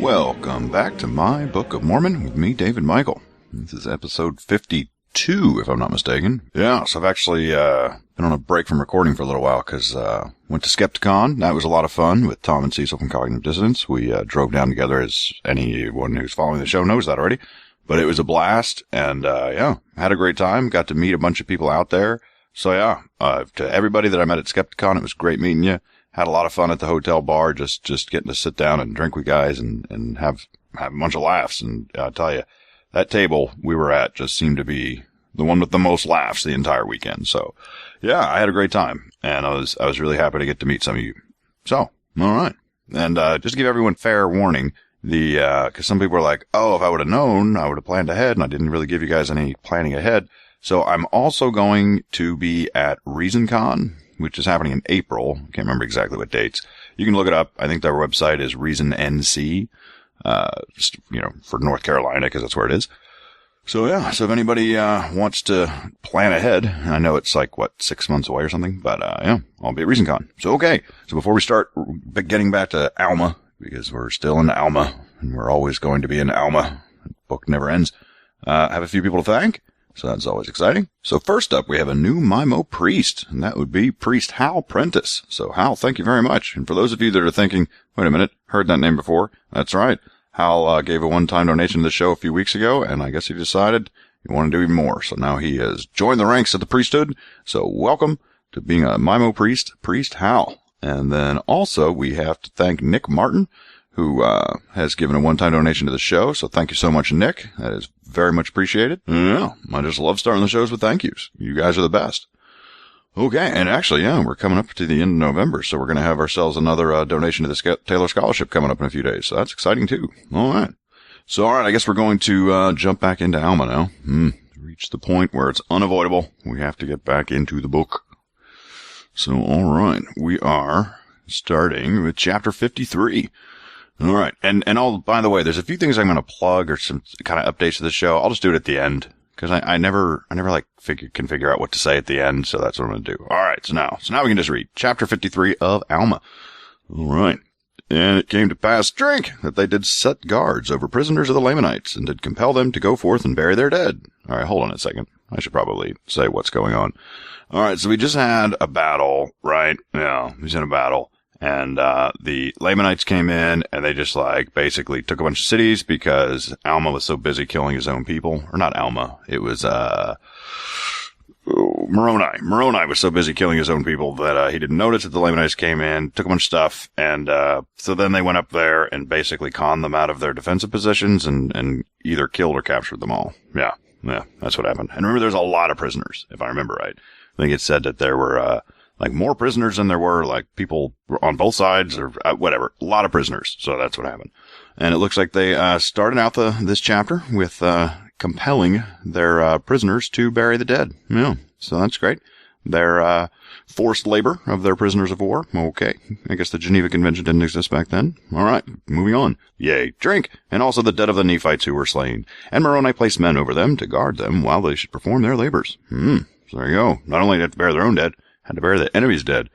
Welcome back to my Book of Mormon with me, David Michael. This is episode 52, if I'm not mistaken. Yeah, so I've actually been on a break from recording for a little while because went to Skepticon. That was a lot of fun with Tom and Cecil from Cognitive Dissonance. We drove down together, as anyone who's following the show knows that already. But it was a blast, and yeah, had a great time. Got to meet a bunch of people out there. So yeah, to everybody that I met at Skepticon, it was great meeting you. Had a lot of fun at the hotel bar, just getting to sit down and drink with guys and have a bunch of laughs. And I'll tell you, that table we were at just seemed to be the one with the most laughs the entire weekend. So yeah, I had a great time, and I was really happy to get to meet some of you. So, all right. And just to give everyone fair warning, because some people are like, oh, if I would have known, I would have planned ahead, and I didn't really give you guys any planning ahead. So I'm also going to be at ReasonCon, which is happening in April. I can't remember exactly what dates. You can look it up. I think their website is ReasonNC, just, for North Carolina, because that's where it is. So yeah, so if anybody wants to plan ahead, I know it's 6 months away or something, but yeah, I'll be at ReasonCon. So okay, so before we start getting back to Alma, because we're still in Alma, and we're always going to be in Alma. The book never ends. Have a few people to thank. So that's always exciting. So first up, we have a new MIMO priest, and that would be Priest Hal Prentice. So Hal, thank you very much. And for those of you that are thinking, wait a minute, heard that name before, that's right. Hal gave a one-time donation to the show a few weeks ago, and I guess he decided he wanted to do even more. So now he has joined the ranks of the priesthood. So welcome to being a MIMO priest, Priest Hal. And then also we have to thank Nick Martin, who has given a one-time donation to the show. So thank you so much, Nick. That is very much appreciated. Yeah, I just love starting the shows with thank yous. You guys are the best. Okay, and actually, yeah, we're coming up to the end of November, so we're going to have ourselves another donation to the Taylor Scholarship coming up in a few days. So that's exciting, too. All right. So, all right, I guess we're going to jump back into Alma now. Reach the point where it's unavoidable. We have to get back into the book. So, all right, we are starting with chapter 53. All right. And by the way, there's a few things I'm going to plug or some kind of updates to the show. I'll just do it at the end because I never can figure out what to say at the end. So that's what I'm going to do. All right. So now we can just read chapter 53 of Alma. All right. And it came to pass, drink, that they did set guards over prisoners of the Lamanites and did compel them to go forth and bury their dead. All right. Hold on a second. I should probably say what's going on. All right. So we just had a battle, right? Yeah. We just had a battle. And the Lamanites came in, and they just basically took a bunch of cities because Alma was so busy killing his own people. Or not Alma. It was Moroni. Moroni was so busy killing his own people that he didn't notice that the Lamanites came in, took a bunch of stuff, and so then they went up there and basically conned them out of their defensive positions and either killed or captured them all. Yeah, that's what happened. And remember, there's a lot of prisoners, if I remember right. I think it said that there were more prisoners than there were, people on both sides or whatever. A lot of prisoners. So that's what happened. And it looks like they started out this chapter with compelling their prisoners to bury the dead. Yeah, so that's great. Their forced labor of their prisoners of war. Okay. I guess the Geneva Convention didn't exist back then. All right. Moving on. Yay. Drink. And also the dead of the Nephites who were slain. And Moroni placed men over them to guard them while they should perform their labors. So there you go. Not only did they have to bury their own dead, had to bury the enemy's dead.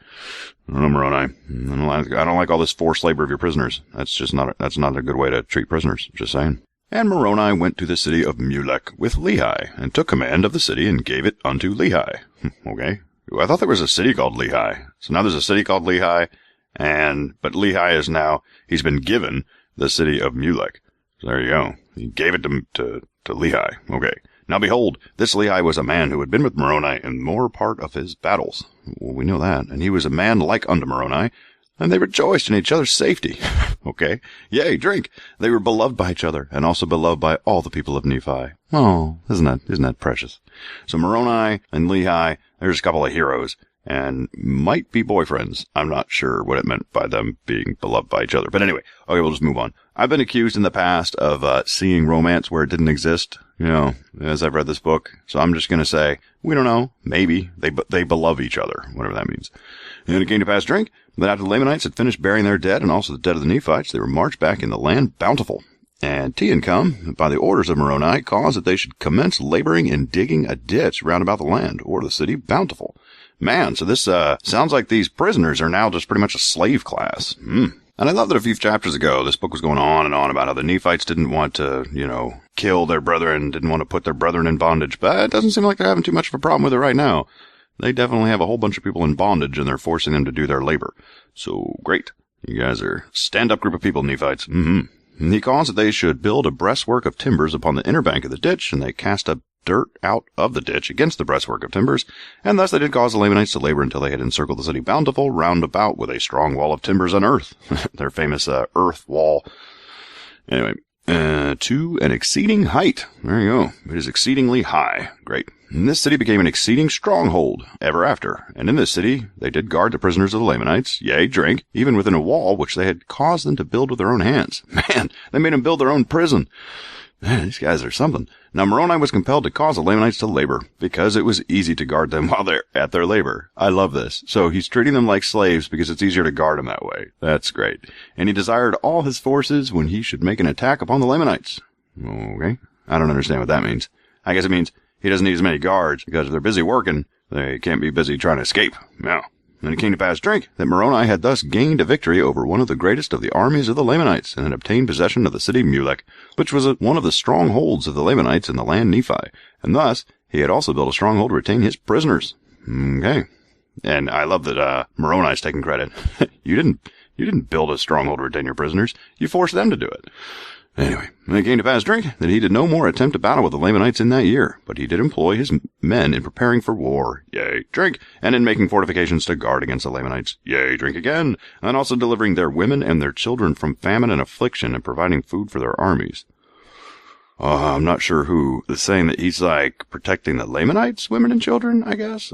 I don't know, Moroni. I don't like all this forced labor of your prisoners. That's not a good way to treat prisoners. Just saying. And Moroni went to the city of Mulek with Lehi, and took command of the city, and gave it unto Lehi. Okay. I thought there was a city called Lehi. So now there's a city called Lehi, but Lehi he's been given the city of Mulek. So there you go. He gave it to Lehi. Okay. Now behold, this Lehi was a man who had been with Moroni in more part of his battles. Well, we know that. And he was a man like unto Moroni, and they rejoiced in each other's safety. Okay. Yea, drink. They were beloved by each other, and also beloved by all the people of Nephi. Oh, isn't that precious? So Moroni and Lehi, there's a couple of heroes, and might be boyfriends. I'm not sure what it meant by them being beloved by each other. But anyway, okay, we'll just move on. I've been accused in the past of seeing romance where it didn't exist, as I've read this book. So I'm just going to say, we don't know. Maybe. They beloved each other, whatever that means. And it came to pass, drink, that after the Lamanites had finished burying their dead, and also the dead of the Nephites, they were marched back in the land bountiful. And Teancum, by the orders of Moroni, caused that they should commence laboring in digging a ditch round about the land, or the city bountiful. Man, so this sounds like these prisoners are now just pretty much a slave class. And I love that a few chapters ago, this book was going on and on about how the Nephites didn't want to, kill their brethren, didn't want to put their brethren in bondage. But it doesn't seem like they're having too much of a problem with it right now. They definitely have a whole bunch of people in bondage, and they're forcing them to do their labor. So, great. You guys are a stand-up group of people, Nephites. Mm-hmm. He caused that they should build a breastwork of timbers upon the inner bank of the ditch, and they cast up dirt out of the ditch against the breastwork of timbers, and thus they did cause the Lamanites to labor until they had encircled the city bountiful round about with a strong wall of timbers and earth. Their famous earth wall. Anyway, to an exceeding height. There you go. It is exceedingly high. Great. And this city became an exceeding stronghold ever after. And in this city they did guard the prisoners of the Lamanites, yea, drink, even within a wall which they had caused them to build with their own hands. Man, they made them build their own prison. Man, these guys are something. Now Moroni was compelled to cause the Lamanites to labor, because it was easy to guard them while they're at their labor. I love this. So he's treating them like slaves because it's easier to guard them that way. That's great. And he desired all his forces when he should make an attack upon the Lamanites. Okay. I don't understand what that means. I guess it means he doesn't need as many guards, because if they're busy working, they can't be busy trying to escape. No. And it came to pass, drink, that Moroni had thus gained a victory over one of the greatest of the armies of the Lamanites, and had obtained possession of the city Mulek, which was one of the strongholds of the Lamanites in the land Nephi. And thus he had also built a stronghold to retain his prisoners. Okay. And I love that Moroni's taking credit. You didn't build a stronghold to retain your prisoners. You forced them to do it. Anyway, when it came to pass, drink, that he did no more attempt to battle with the Lamanites in that year, but he did employ his men in preparing for war, yea, drink, and in making fortifications to guard against the Lamanites, yea, drink again, and also delivering their women and their children from famine and affliction, and providing food for their armies. I'm not sure who is saying that he's like protecting the Lamanites, women and children, I guess,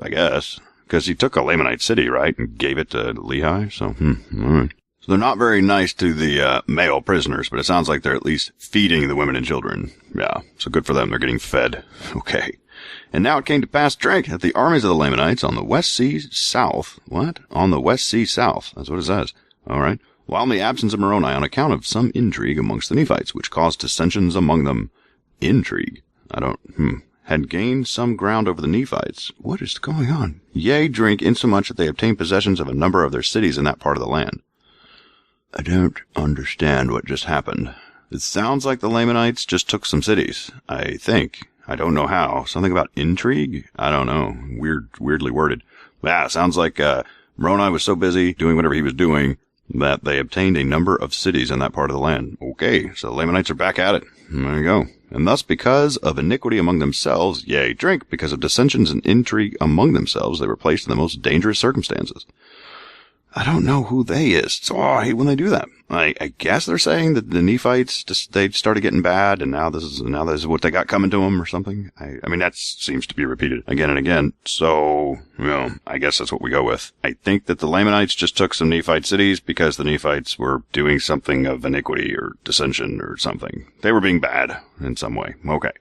because he took a Lamanite city, right, and gave it to Lehi, so, all right. So they're not very nice to the male prisoners, but it sounds like they're at least feeding the women and children. Yeah, so good for them. They're getting fed. Okay. And now it came to pass, drink, that the armies of the Lamanites on the west sea south. What? On the west sea south. That's what it says. All right. While in the absence of Moroni, on account of some intrigue amongst the Nephites, which caused dissensions among them. Intrigue? Had gained some ground over the Nephites. What is going on? Yea, drink, insomuch that they obtained possessions of a number of their cities in that part of the land. I don't understand what just happened. It sounds like the Lamanites just took some cities, I think. I don't know how. Something about intrigue? I don't know. Weirdly worded. Yeah, sounds like Moroni was so busy doing whatever he was doing that they obtained a number of cities in that part of the land. Okay, so the Lamanites are back at it. There you go. And thus, because of iniquity among themselves, yea, drink, because of dissensions and intrigue among themselves, they were placed in the most dangerous circumstances. I don't know who they is. So I hate when they do that. I guess they're saying that the Nephites they started getting bad, and now this is what they got coming to them or something. I mean that seems to be repeated again and again. So I guess that's what we go with. I think that the Lamanites just took some Nephite cities because the Nephites were doing something of iniquity or dissension or something. They were being bad in some way. Okay.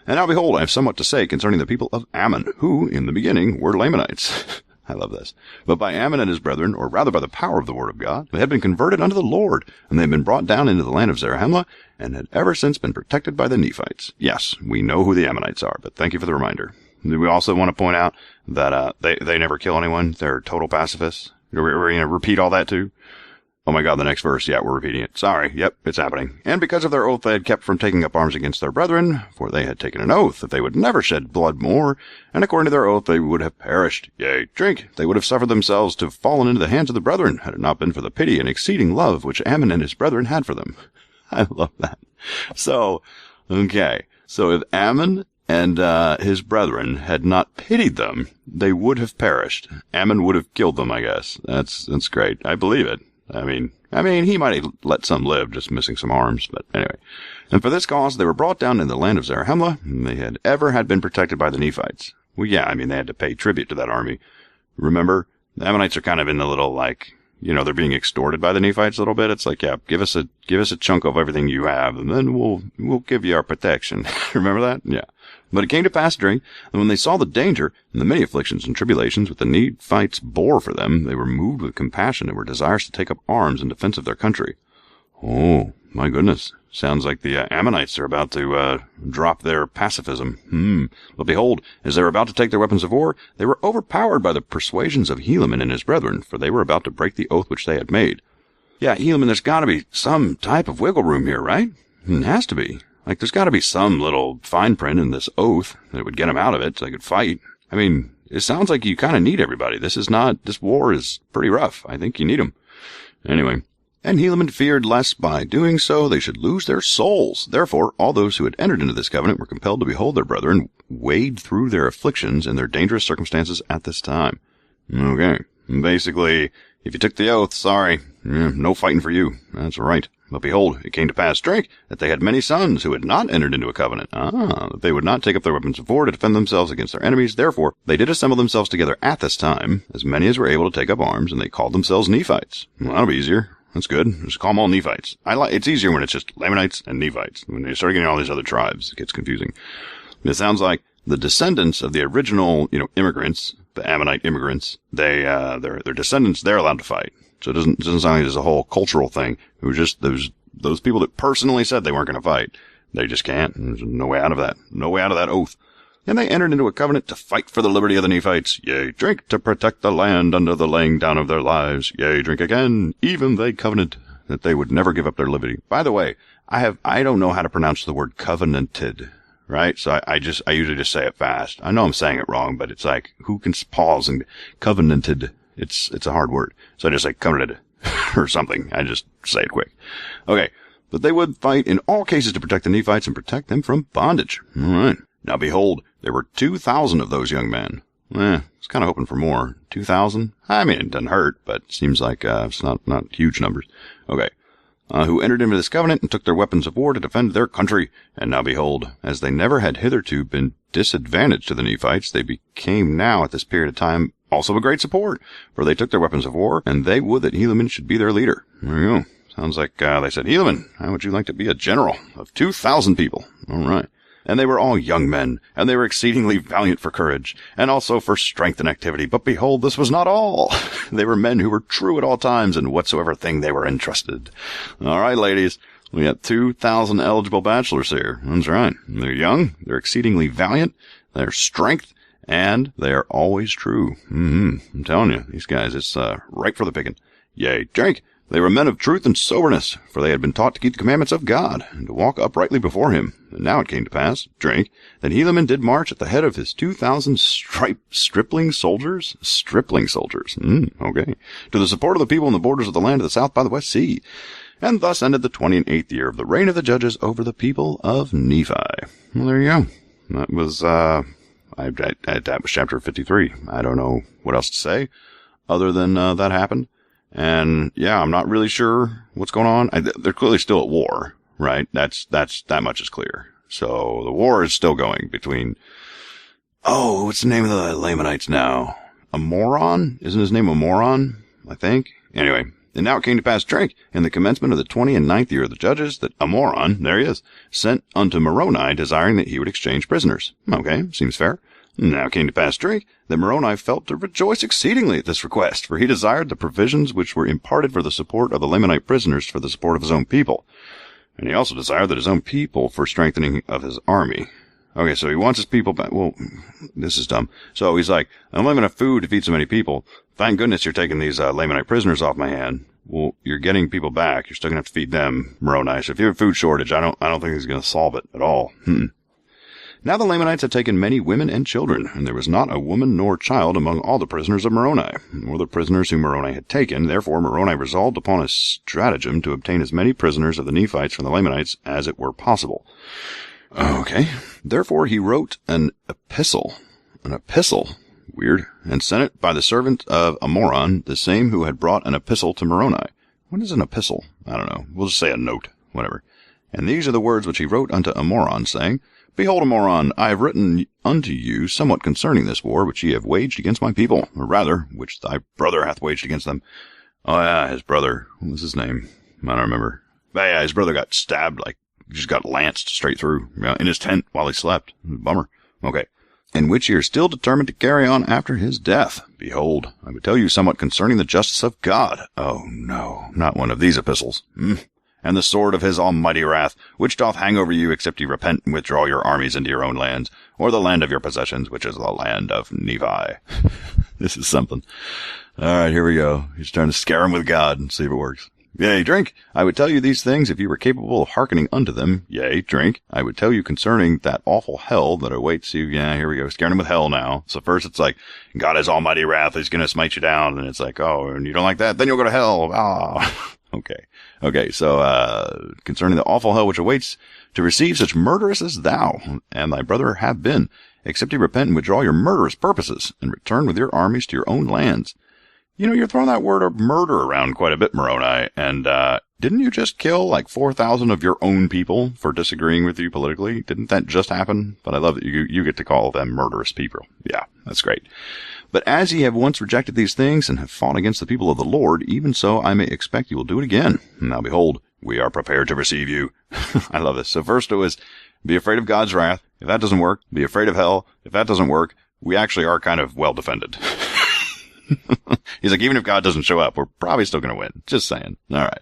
And now behold, I have somewhat to say concerning the people of Ammon, who in the beginning were Lamanites. I love this. But by Ammon and his brethren, or rather by the power of the word of God, they had been converted unto the Lord, and they had been brought down into the land of Zarahemla, and had ever since been protected by the Nephites. Yes, we know who the Ammonites are, but thank you for the reminder. We also want to point out that they never kill anyone. They're total pacifists. We're going to repeat all that too. Oh my God, the next verse. Yeah, we're repeating it. Sorry. Yep, it's happening. And because of their oath they had kept from taking up arms against their brethren, for they had taken an oath that they would never shed blood more, and according to their oath they would have perished. Yea, drink, they would have suffered themselves to have fallen into the hands of the brethren, had it not been for the pity and exceeding love which Ammon and his brethren had for them. I love that. So, okay. So if Ammon and his brethren had not pitied them, they would have perished. Ammon would have killed them, I guess. That's great. I believe it. I mean, he might have let some live, just missing some arms, but anyway. And for this cause, they were brought down in the land of Zarahemla, and they had been protected by the Nephites. Well, yeah, they had to pay tribute to that army. Remember, the Ammonites are kind of in the little, they're being extorted by the Nephites a little bit. It's like, yeah, give us a chunk of everything you have, and then we'll give you our protection. Remember that? Yeah. But it came to pass and when they saw the danger and the many afflictions and tribulations which the Nephites bore for them, they were moved with compassion and were desirous to take up arms in defense of their country. Oh, my goodness. Sounds like the Ammonites are about to drop their pacifism. But behold, as they were about to take their weapons of war, they were overpowered by the persuasions of Helaman and his brethren, for they were about to break the oath which they had made. Yeah, Helaman, there's got to be some type of wiggle room here, right? It has to be. Like, there's got to be some little fine print in this oath that would get him out of it so they could fight. I mean, it sounds like you kind of need everybody. This war is pretty rough. I think you need them. Anyway. And Helaman feared lest by doing so they should lose their souls. Therefore, all those who had entered into this covenant were compelled to behold their brethren wade through their afflictions and their dangerous circumstances at this time. Okay. Basically, if you took the oath, sorry, no fighting for you. That's right. But behold, it came to pass, drink, that they had many sons who had not entered into a covenant. That they would not take up their weapons of war to defend themselves against their enemies. Therefore, they did assemble themselves together at this time, as many as were able to take up arms, and they called themselves Nephites. Well, that'll be easier. That's good. Just call them all Nephites. It's easier when it's just Lamanites and Nephites. When they start getting all these other tribes, it gets confusing. It sounds like the descendants of the original, immigrants, the Ammonite immigrants, their descendants, they're allowed to fight. So it doesn't sound like there's a whole cultural thing. It was just those people that personally said they weren't going to fight. They just can't. There's no way out of that. No way out of that oath. And they entered into a covenant to fight for the liberty of the Nephites. Yea, drink to protect the land under the laying down of their lives. Yea, drink again. Even they covenant that they would never give up their liberty. By the way, I don't know how to pronounce the word covenanted, right? So I usually just say it fast. I know I'm saying it wrong, but it's like, who can pause and covenanted? It's a hard word. So I just say covenanted or something. I just say it quick. Okay. But they would fight in all cases to protect the Nephites and protect them from bondage. All right. Now behold, there were 2,000 of those young men. I was kind of hoping for more. 2,000? I mean, it doesn't hurt, but it seems like it's not huge numbers. Okay. Who entered into this covenant and took their weapons of war to defend their country. And now behold, as they never had hitherto been disadvantaged to the Nephites, they became now at this period of time also a great support. For they took their weapons of war, and they would that Helaman should be their leader. There you go. Sounds like they said, Helaman, how would you like to be a general of 2,000 people? All right. And they were all young men, and they were exceedingly valiant for courage, and also for strength and activity. But behold, this was not all. They were men who were true at all times in whatsoever thing they were entrusted. All right, ladies, we got 2,000 eligible bachelors here. That's right. They're young, they're exceedingly valiant, they're strength, and they are always true. I'm telling you, these guys, it's right for the picking. Yea, drink. They were men of truth and soberness, for they had been taught to keep the commandments of God, and to walk uprightly before him. And now it came to pass, drink, that Helaman did march at the head of his 2,000 stripling soldiers? Stripling soldiers. Okay. To the support of the people in the borders of the land of the south by the West Sea. And thus ended the 28th year of the reign of the judges over the people of Nephi. Well, there you go. That was, that was chapter 53. I don't know what else to say, other than, that happened. And yeah, I'm not really sure what's going on. They're clearly still at war, right? That much is clear. So the war is still going between, what's the name of the Lamanites now? Amoron? Isn't his name Amoron? I think. Anyway, and now it came to pass, drink, in the commencement of the 29th year of the judges, that Amoron, there he is, sent unto Moroni, desiring that he would exchange prisoners. Okay, seems fair. Now it came to pass, drink, that Moroni felt to rejoice exceedingly at this request, for he desired the provisions which were imparted for the support of the Lamanite prisoners for the support of his own people. And he also desired that his own people for strengthening of his army. Okay, so he wants his people back. Well, this is dumb. So he's like, I'm not enough food to feed so many people. Thank goodness you're taking these Lamanite prisoners off my hand. Well, you're getting people back. You're still going to have to feed them, Moroni. So if you have a food shortage, I don't think he's going to solve it at all. Now the Lamanites had taken many women and children, and there was not a woman nor child among all the prisoners of Moroni, nor the prisoners whom Moroni had taken. Therefore Moroni resolved upon a stratagem to obtain as many prisoners of the Nephites from the Lamanites as it were possible. Okay. Therefore he wrote an epistle, weird, and sent it by the servant of Amoron, the same who had brought an epistle to Moroni. What is an epistle? I don't know. We'll just say a note, whatever. And these are the words which he wrote unto Amoron, saying, Behold, Amoron, I have written unto you somewhat concerning this war which ye have waged against my people, or rather, which thy brother hath waged against them. Oh yeah, his brother. What was his name? I don't remember. But yeah, his brother got stabbed, just got lanced straight through, in his tent while he slept. Bummer. Okay. And which ye are still determined to carry on after his death. Behold, I would tell you somewhat concerning the justice of God. Oh no, not one of these epistles. And the sword of his almighty wrath, which doth hang over you, except ye repent and withdraw your armies into your own lands, or the land of your possessions, which is the land of Nephi. This is something. All right, here we go. He's trying to scare him with God and see if it works. Yea, drink. I would tell you these things if you were capable of hearkening unto them. Yea, drink. I would tell you concerning that awful hell that awaits you. Yeah, here we go. Scaring him with hell now. So first it's like, God is almighty wrath. He's going to smite you down. And it's like, oh, and you don't like that? Then you'll go to hell. Ah. Okay. So, concerning the awful hell which awaits to receive such murderers as thou and thy brother have been, except you repent and withdraw your murderous purposes and return with your armies to your own lands. You know, you're throwing that word of murder around quite a bit, Moroni, and, didn't you just kill like 4,000 of your own people for disagreeing with you politically? Didn't that just happen? But I love that you get to call them murderous people. Yeah, that's great. But as ye have once rejected these things and have fought against the people of the Lord, even so I may expect you will do it again. Now behold, we are prepared to receive you. I love this. So first it was, be afraid of God's wrath. If that doesn't work, be afraid of hell. If that doesn't work, we actually are kind of well defended. He's like, even if God doesn't show up, we're probably still going to win. Just saying. All right.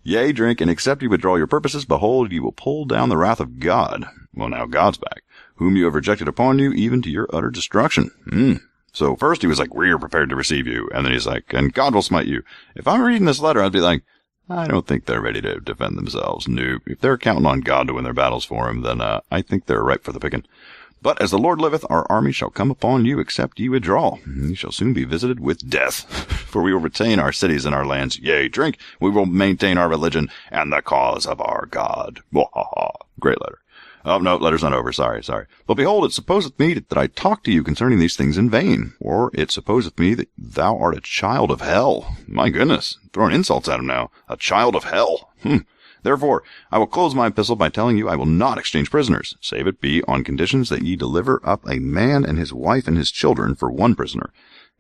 Yea, drink, and except you withdraw your purposes, behold, you will pull down the wrath of God. Well, now God's back, whom you have rejected upon you, even to your utter destruction. So first he was like, we're prepared to receive you. And then he's like, and God will smite you. If I'm reading this letter, I'd be like, I don't think they're ready to defend themselves. Nope. If they're counting on God to win their battles for him, then I think they're ripe for the picking. But as the Lord liveth, our army shall come upon you, except ye withdraw. Ye shall soon be visited with death. For we will retain our cities and our lands. Yea, drink. We will maintain our religion and the cause of our God. Great letter. Oh, no, letter's not over. Sorry. But behold, it supposeth me that I talk to you concerning these things in vain. Or it supposeth me that thou art a child of hell. My goodness. Throwing insults at him now. A child of hell. Therefore, I will close my epistle by telling you I will not exchange prisoners, save it be on conditions that ye deliver up a man and his wife and his children for one prisoner.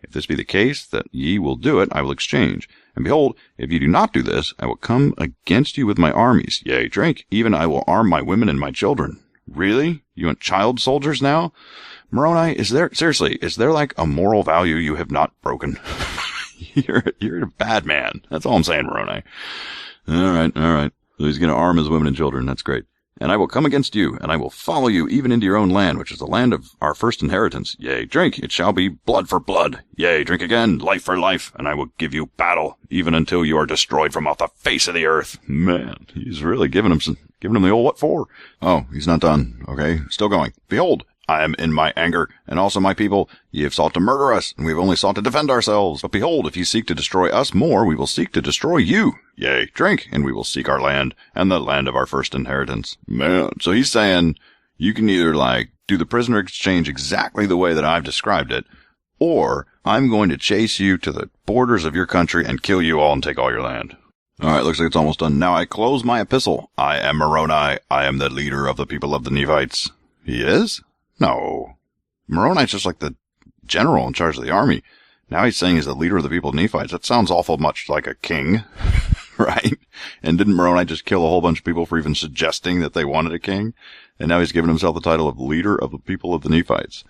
If this be the case that ye will do it, I will exchange. And behold, if ye do not do this, I will come against you with my armies. Yea, drink, even I will arm my women and my children. Really? You want child soldiers now? Moroni, is there like a moral value you have not broken? You're a bad man. That's all I'm saying, Moroni. All right. So he's going to arm his women and children. That's great. And I will come against you, and I will follow you even into your own land, which is the land of our first inheritance. Yea, drink, it shall be blood for blood. Yea, drink again, life for life, and I will give you battle, even until you are destroyed from off the face of the earth. Man, he's really giving him the old what for. Oh, he's not done. Okay, still going. Behold, I am in my anger, and also my people. Ye have sought to murder us, and we have only sought to defend ourselves. But behold, if ye seek to destroy us more, we will seek to destroy you. Yea, drink, and we will seek our land, and the land of our first inheritance. Man, so he's saying, you can either, do the prisoner exchange exactly the way that I've described it, or I'm going to chase you to the borders of your country and kill you all and take all your land. All right, looks like it's almost done. Now I close my epistle. I am Moroni. I am the leader of the people of the Nephites. He is? No. Moroni's just like the general in charge of the army. Now he's saying he's the leader of the people of Nephites. That sounds awful much like a king, right? And didn't Moroni just kill a whole bunch of people for even suggesting that they wanted a king? And now he's given himself the title of leader of the people of the Nephites.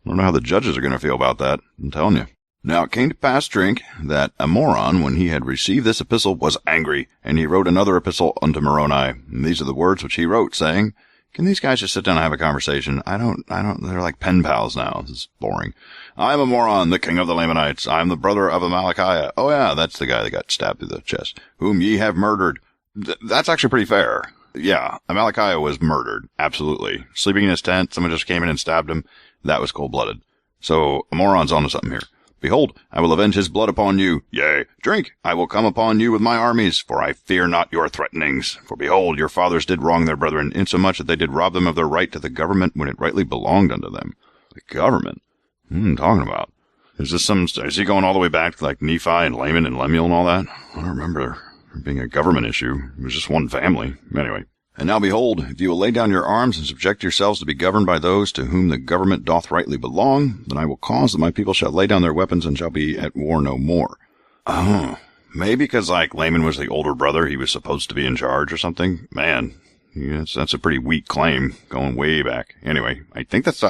I don't know how the judges are going to feel about that. I'm telling you. Now it came to pass, drink, that Amoron, when he had received this epistle, was angry, and he wrote another epistle unto Moroni. And these are the words which he wrote, saying, can these guys just sit down and have a conversation? They're like pen pals now. This is boring. I am Amoron, the king of the Lamanites. I am the brother of Amalickiah. Oh yeah, that's the guy that got stabbed through the chest. Whom ye have murdered. That's actually pretty fair. Yeah, Amalickiah was murdered. Absolutely. Sleeping in his tent, someone just came in and stabbed him. That was cold-blooded. So, Amoron's onto something here. Behold, I will avenge his blood upon you. Yea, drink, I will come upon you with my armies, for I fear not your threatenings. For behold, your fathers did wrong their brethren, insomuch that they did rob them of their right to the government when it rightly belonged unto them. The government? Talking about? Is he going all the way back to like Nephi and Laman and Lemuel and all that? I don't remember there being a government issue. It was just one family. Anyway. And now behold, if you will lay down your arms and subject yourselves to be governed by those to whom the government doth rightly belong, then I will cause that my people shall lay down their weapons and shall be at war no more. Oh, maybe because Laman was the older brother, he was supposed to be in charge or something. Man, yes, that's a pretty weak claim, going way back. Anyway, I think that's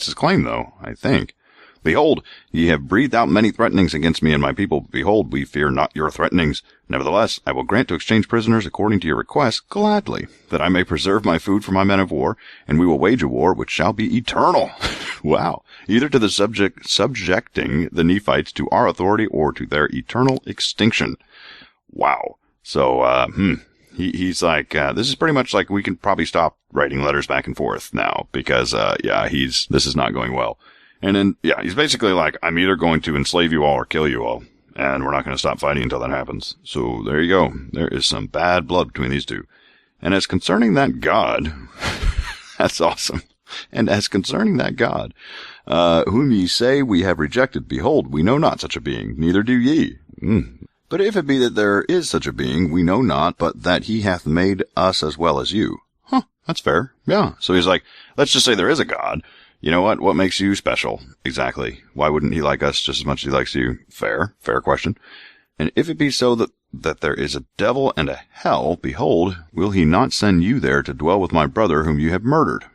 his claim though. I think. Behold, ye have breathed out many threatenings against me and my people. Behold, we fear not your threatenings. Nevertheless, I will grant to exchange prisoners according to your request gladly, that I may preserve my food for my men of war, and we will wage a war which shall be eternal. Wow. Either to the subjecting the Nephites to our authority or to their eternal extinction. Wow. So, he's like, this is pretty much like we can probably stop writing letters back and forth now because, this is not going well. And then, he's basically like, I'm either going to enslave you all or kill you all. And we're not going to stop fighting until that happens. So there you go. There is some bad blood between these two. And as concerning that God, that's awesome. And as concerning that God, whom ye say we have rejected, behold, we know not such a being, neither do ye. But if it be that there is such a being, we know not, but that he hath made us as well as you. That's fair. Yeah. So he's like, let's just say there is a God. You know what? What makes you special? Exactly. Why wouldn't he like us just as much as he likes you? Fair question. And if it be so that there is a devil and a hell, behold, will he not send you there to dwell with my brother whom you have murdered?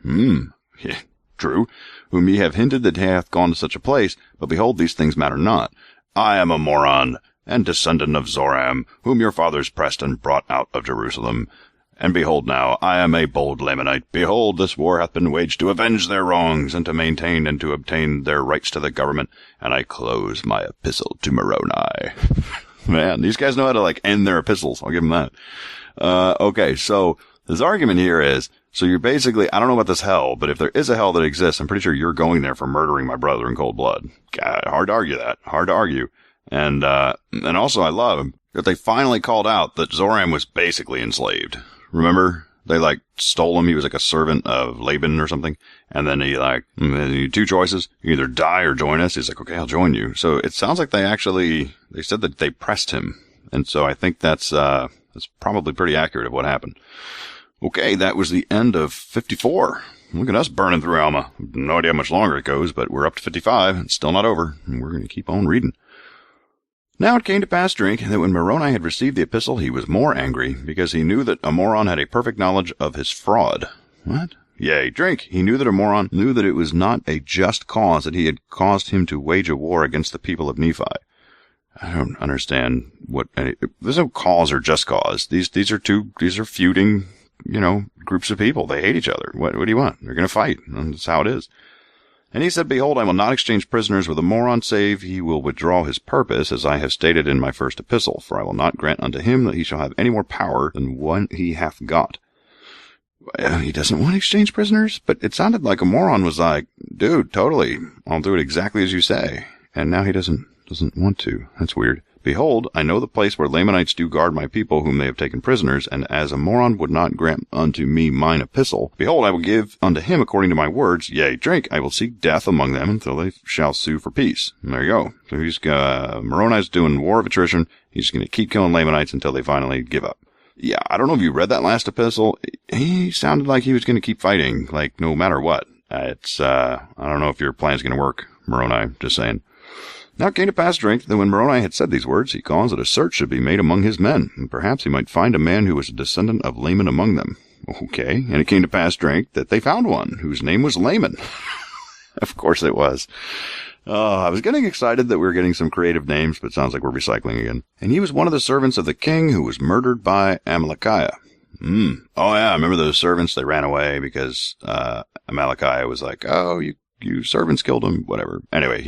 Yeah, true. Whom ye have hinted that he hath gone to such a place, but behold, these things matter not. I am a moron, and descendant of Zoram, whom your fathers pressed and brought out of Jerusalem. And behold now, I am a bold Ammonite. Behold, this war hath been waged to avenge their wrongs, and to maintain and to obtain their rights to the government, and I close my epistle to Moroni. Man, these guys know how to, end their epistles. I'll give them that. Okay, so his argument here is, so you're basically, I don't know about this hell, but if there is a hell that exists, I'm pretty sure you're going there for murdering my brother in cold blood. God, hard to argue that. Hard to argue. And also I love that they finally called out that Zoram was basically enslaved. Remember? They, stole him. He was, a servant of Laban or something. And then he, two choices. You either die or join us. He's like, okay, I'll join you. So it sounds like they said that they pressed him. And so I think that's probably pretty accurate of what happened. Okay, that was the end of 54. Look at us burning through Alma. No idea how much longer it goes, but we're up to 55. It's still not over. And we're going to keep on reading. Now it came to pass, drink, that when Moroni had received the epistle, he was more angry, because he knew that a moron had a perfect knowledge of his fraud. What? Yea, drink. He knew that a moron knew that it was not a just cause that he had caused him to wage a war against the people of Nephi. I don't understand there's no cause or just cause. These are feuding, groups of people. They hate each other. What do you want? They're going to fight. And that's how it is. And he said, behold, I will not exchange prisoners with a moron, save he will withdraw his purpose, as I have stated in my first epistle. For I will not grant unto him that he shall have any more power than what he hath got. He doesn't want to exchange prisoners? But it sounded like a moron was like, dude, totally, I'll do it exactly as you say. And now he doesn't want to. That's weird. Behold, I know the place where Lamanites do guard my people whom they have taken prisoners, and as a moron would not grant unto me mine epistle, behold, I will give unto him according to my words, yea, drink, I will seek death among them until they shall sue for peace. And there you go. So Moroni's doing war of attrition. He's going to keep killing Lamanites until they finally give up. Yeah, I don't know if you read that last epistle. He sounded like he was going to keep fighting, no matter what. I don't know if your plan's going to work, Moroni, just saying. Now it came to pass, drink, that when Moroni had said these words, he caused that a search should be made among his men, and perhaps he might find a man who was a descendant of Laman among them. Okay, and it came to pass, drink, that they found one, whose name was Laman. Of course it was. I was getting excited that we were getting some creative names, but it sounds like we're recycling again. And he was one of the servants of the king who was murdered by Amalekiah. Oh yeah, I remember those servants, they ran away because Amalekiah was like, oh, you servants killed him, whatever. Anyway,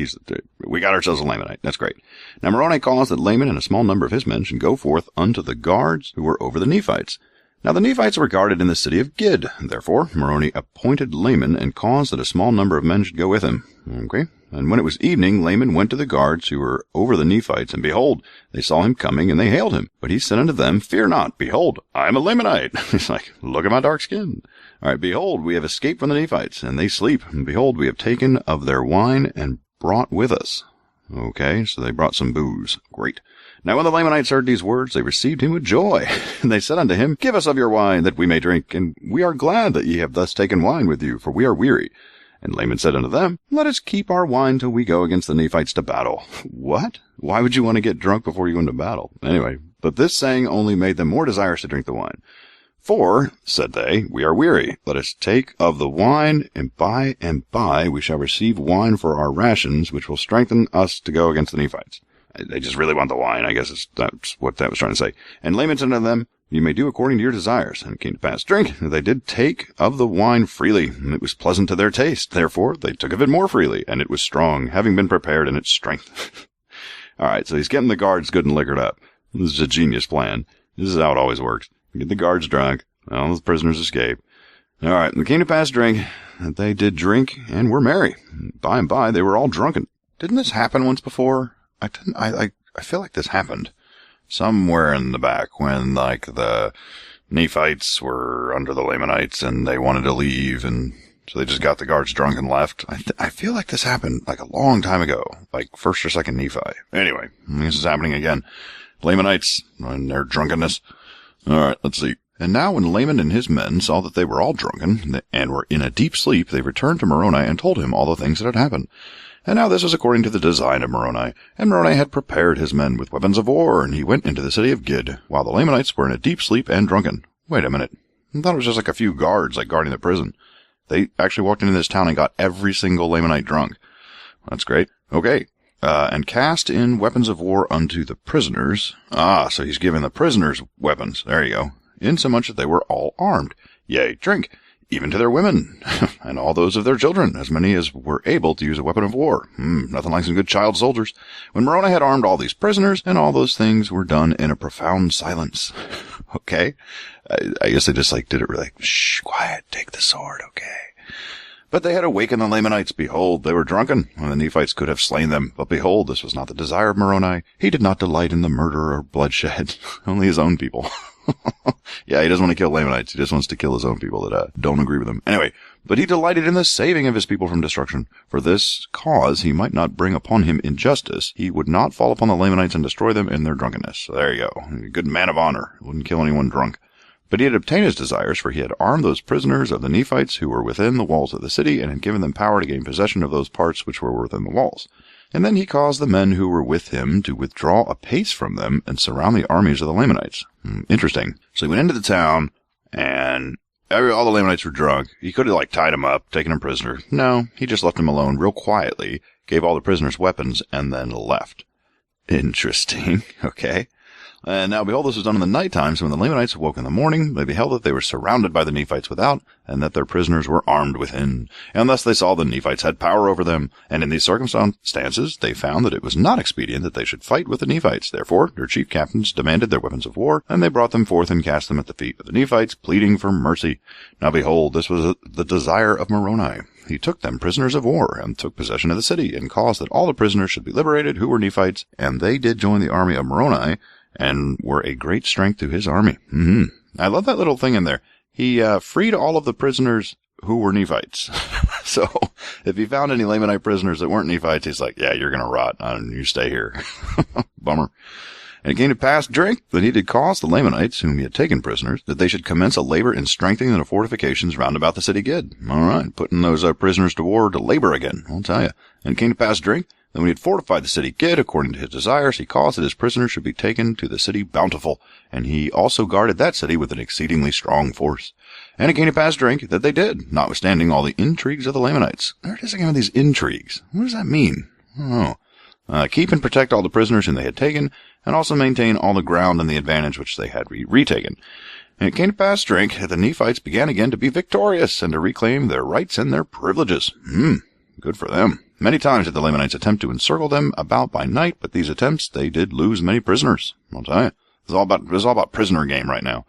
we got ourselves a Lamanite. That's great. Now Moroni caused that Laman and a small number of his men should go forth unto the guards who were over the Nephites. Now the Nephites were guarded in the city of Gid. Therefore Moroni appointed Laman and caused that a small number of men should go with him. Okay. And when it was evening, Laman went to the guards who were over the Nephites, and behold, they saw him coming, and they hailed him. But he said unto them, fear not, behold, I am a Lamanite. He's like, look at my dark skin. All right, behold, we have escaped from the Nephites, and they sleep. And behold, we have taken of their wine and brought with us. Okay, so they brought some booze. Great. Now when the Lamanites heard these words, they received him with joy. And they said unto him, give us of your wine, that we may drink. And we are glad that ye have thus taken wine with you, for we are weary. And Laman said unto them, let us keep our wine till we go against the Nephites to battle. What? Why would you want to get drunk before you go into battle? Anyway, but this saying only made them more desirous to drink the wine. For, said they, we are weary. Let us take of the wine, and by we shall receive wine for our rations, which will strengthen us to go against the Nephites. They just really want the wine, I guess that's what that was trying to say. And Laman said unto them, you may do according to your desires. And it came to pass, drink. They did take of the wine freely, and it was pleasant to their taste. Therefore they took of it more freely, and it was strong, having been prepared in its strength. All right, so he's getting the guards good and liquored up. This is a genius plan. This is how it always works. Get the guards drunk. All the prisoners escape. All right, it came to pass that they did drink and were merry. By and by, they were all drunken. Didn't this happen once before? I feel like this happened somewhere in the back when, like, the Nephites were under the Lamanites and they wanted to leave, and so they just got the guards drunk and left. I feel like this happened like a long time ago, like 1st or 2nd Nephi. Anyway, this is happening again. Lamanites and their drunkenness. All right, let's see. And now when Laman and his men saw that they were all drunken and were in a deep sleep, they returned to Moroni and told him all the things that had happened. And now this was according to the design of Moroni. And Moroni had prepared his men with weapons of war, and he went into the city of Gid, while the Lamanites were in a deep sleep and drunken. Wait a minute. I thought it was just like a few guards, like guarding the prison. They actually walked into this town and got every single Lamanite drunk. That's great. Okay. And cast in weapons of war unto the prisoners. So he's giving the prisoners weapons. There you go. Insomuch that they were all armed. Yea, drink. Even to their women, and all those of their children, as many as were able to use a weapon of war. Nothing like some good child soldiers. When Moroni had armed all these prisoners, and all those things were done in a profound silence. Okay? I guess they just, like, did it really, like, shh, quiet, take the sword, okay? But they had awakened the Lamanites. Behold, they were drunken, and the Nephites could have slain them. But behold, this was not the desire of Moroni. He did not delight in the murder or bloodshed, only his own people. Yeah, he doesn't want to kill Lamanites. He just wants to kill his own people that don't agree with him. Anyway, but he delighted in the saving of his people from destruction. For this cause he might not bring upon him injustice. He would not fall upon the Lamanites and destroy them in their drunkenness. So there you go. A good man of honor. Wouldn't kill anyone drunk. But he had obtained his desires, for he had armed those prisoners of the Nephites who were within the walls of the city, and had given them power to gain possession of those parts which were within the walls. And then he caused the men who were with him to withdraw a pace from them and surround the armies of the Lamanites. Interesting. So he went into the town, and all the Lamanites were drunk. He could have, like, tied them up, taken them prisoner. No, he just left them alone real quietly, gave all the prisoners weapons, and then left. Interesting. Okay. And now, behold, this was done in the nighttime, so when the Lamanites awoke in the morning, they beheld that they were surrounded by the Nephites without, and that their prisoners were armed within. And thus they saw the Nephites had power over them. And in these circumstances, they found that it was not expedient that they should fight with the Nephites. Therefore, their chief captains demanded their weapons of war, and they brought them forth and cast them at the feet of the Nephites, pleading for mercy. Now, behold, this was the desire of Moroni. He took them prisoners of war, and took possession of the city, and caused that all the prisoners should be liberated who were Nephites, and they did join the army of Moroni, and were a great strength to his army. I love that little thing in there. He freed all of the prisoners who were Nephites. So if he found any Lamanite prisoners that weren't Nephites, he's like, yeah, you're going to rot, and you stay here. Bummer. And it came to pass, drink, that he did cause the Lamanites, whom he had taken prisoners, that they should commence a labor in strengthening the fortifications round about the city Gid. All right, putting those prisoners to war to labor again, I'll tell you. And it came to pass, drink, that when he had fortified the city Gid according to his desires, he caused that his prisoners should be taken to the city Bountiful, and he also guarded that city with an exceedingly strong force. And it came to pass, drink, that they did, notwithstanding all the intrigues of the Lamanites. There it is again with these intrigues. What does that mean? I don't know. Keep and protect all the prisoners whom they had taken, and also maintain all the ground and the advantage which they had retaken. And it came to pass, drink, that the Nephites began again to be victorious, and to reclaim their rights and their privileges. Good for them. Many times did the Lamanites attempt to encircle them about by night, but these attempts, they did lose many prisoners. I'll tell you. It's all about prisoner game right now.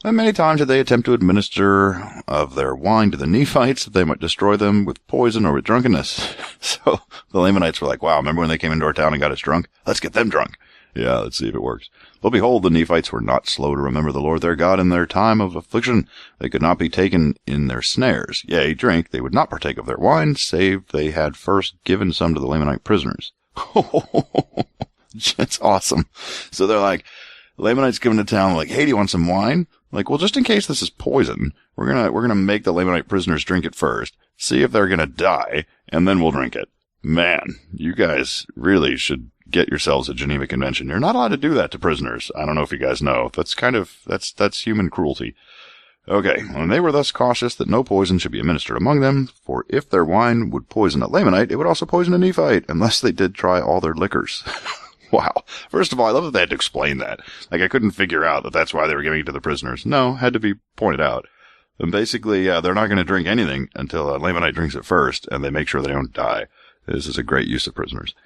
And many times did they attempt to administer of their wine to the Nephites, that they might destroy them with poison or with drunkenness. So the Lamanites were like, wow, remember when they came into our town and got us drunk? Let's get them drunk. Yeah, let's see if it works. But behold, the Nephites were not slow to remember the Lord their God in their time of affliction. They could not be taken in their snares. Yea, drink, they would not partake of their wine, save they had first given some to the Lamanite prisoners. That's awesome. So they're like, Lamanites come into town like, hey, do you want some wine? Like, well, just in case this is poison, we're gonna make the Lamanite prisoners drink it first, see if they're gonna die, and then we'll drink it. Man, you guys really should get yourselves a Geneva Convention. You're not allowed to do that to prisoners. I don't know if you guys know. That's human cruelty. Okay, and they were thus cautious that no poison should be administered among them, for if their wine would poison a Lamanite, it would also poison a Nephite, unless they did try all their liquors. Wow. First of all, I love that they had to explain that. Like, I couldn't figure out that that's why they were giving it to the prisoners. No, had to be pointed out. And basically, they're not going to drink anything until a Lamanite drinks it first, and they make sure they don't die. This is a great use of prisoners.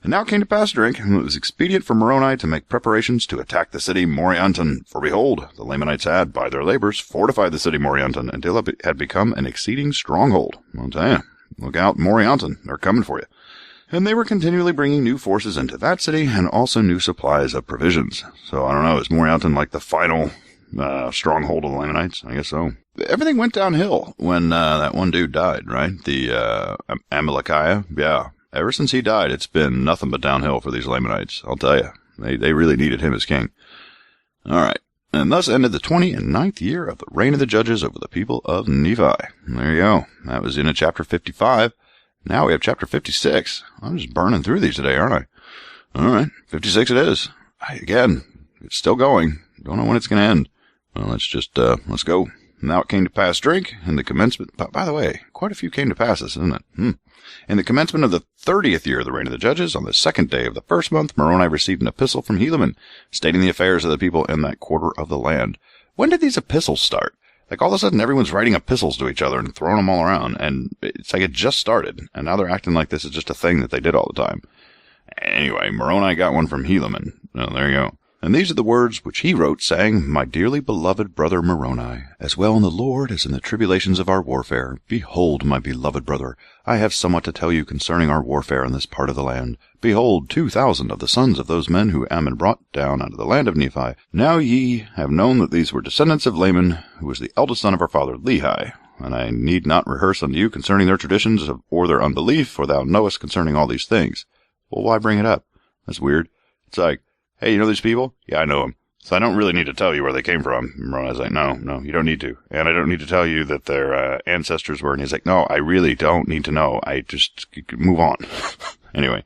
And now it came to pass, drink, and it was expedient for Moroni to make preparations to attack the city Morianton. For behold, the Lamanites had, by their labors, fortified the city Morianton until it had become an exceeding stronghold. I'll tell you, look out, Morianton, they're coming for you. And they were continually bringing new forces into that city, and also new supplies of provisions. So, I don't know, is Morianton like the final stronghold of the Lamanites? I guess so. Everything went downhill when that one dude died, right? The Amalekite, yeah. Ever since he died, it's been nothing but downhill for these Lamanites, I'll tell you. They really needed him as king. All right. And thus ended the 29th year of the reign of the judges over the people of Nephi. There you go. That was in chapter 55. Now we have chapter 56. I'm just burning through these today, aren't I? All right. 56 it is. Again, it's still going. Don't know when it's going to end. Well, let's go. Now it came to pass, drink, in the commencement. By the way, quite a few came to pass, isn't it? In the commencement of the 30th year of the reign of the judges, on the 2nd day of the 1st month, Moroni received an epistle from Helaman, stating the affairs of the people in that quarter of the land. When did these epistles start? Like, all of a sudden, everyone's writing epistles to each other and throwing them all around, and it's like it just started, and now they're acting like this is just a thing that they did all the time. Anyway, Moroni got one from Helaman. Oh, there you go. And these are the words which he wrote, saying, My dearly beloved brother Moroni, as well in the Lord as in the tribulations of our warfare, behold, my beloved brother, I have somewhat to tell you concerning our warfare in this part of the land. Behold, 2,000 of the sons of those men who Ammon brought down out of the land of Nephi. Now ye have known that these were descendants of Laman, who was the eldest son of our father Lehi. And I need not rehearse unto you concerning their traditions or their unbelief, for thou knowest concerning all these things. Well, why bring it up? That's weird. It's like, hey, you know these people? Yeah, I know them. So I don't really need to tell you where they came from. Moroni's like, no, you don't need to. And I don't need to tell you that their ancestors were. And he's like, no, I really don't need to know. I just move on. Anyway.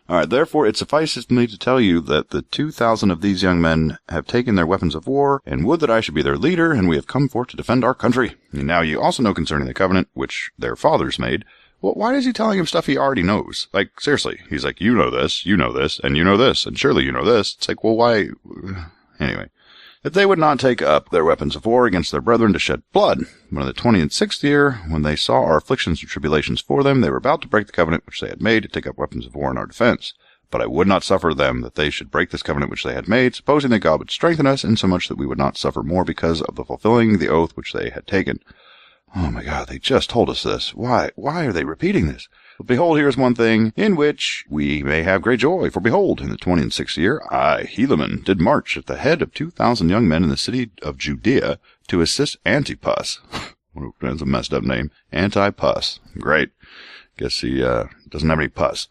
All right, therefore it suffices me to tell you that the 2,000 of these young men have taken their weapons of war, and would that I should be their leader, and we have come forth to defend our country. And now you also know concerning the covenant which their fathers made. Well, why is he telling him stuff he already knows? Like, seriously, he's like, you know this, and you know this, and surely you know this. It's like, well, why? Anyway, that they would not take up their weapons of war against their brethren to shed blood. But in the 26th year, when they saw our afflictions and tribulations for them, they were about to break the covenant which they had made to take up weapons of war in our defense. But I would not suffer them that they should break this covenant which they had made, supposing that God would strengthen us, insomuch that we would not suffer more because of the fulfilling the oath which they had taken. Oh my God, they just told us this. Why are they repeating this? But behold, here is one thing in which we may have great joy. For behold, in the 26th year, I, Helaman, did march at the head of 2,000 young men in the city of Judea to assist Antipas. That's a messed up name. Antipas. Great. Guess he doesn't have any pus.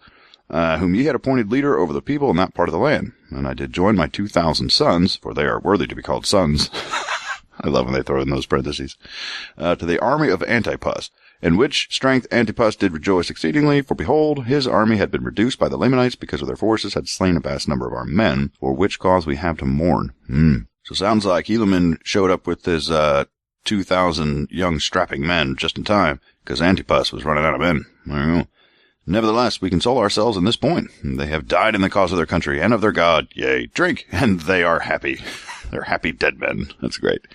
Whom ye had appointed leader over the people in that part of the land. And I did join my 2,000 sons, for they are worthy to be called sons. I love when they throw in those parentheses. To the army of Antipas, in which strength Antipas did rejoice exceedingly, for behold, his army had been reduced by the Lamanites, because of their forces had slain a vast number of our men, for which cause we have to mourn. So sounds like Helaman showed up with his 2,000 young strapping men just in time, because Antipas was running out of men. I don't know. Nevertheless, we console ourselves in this point. They have died in the cause of their country and of their God. Yea, drink, and they are happy. They're happy dead men. That's great.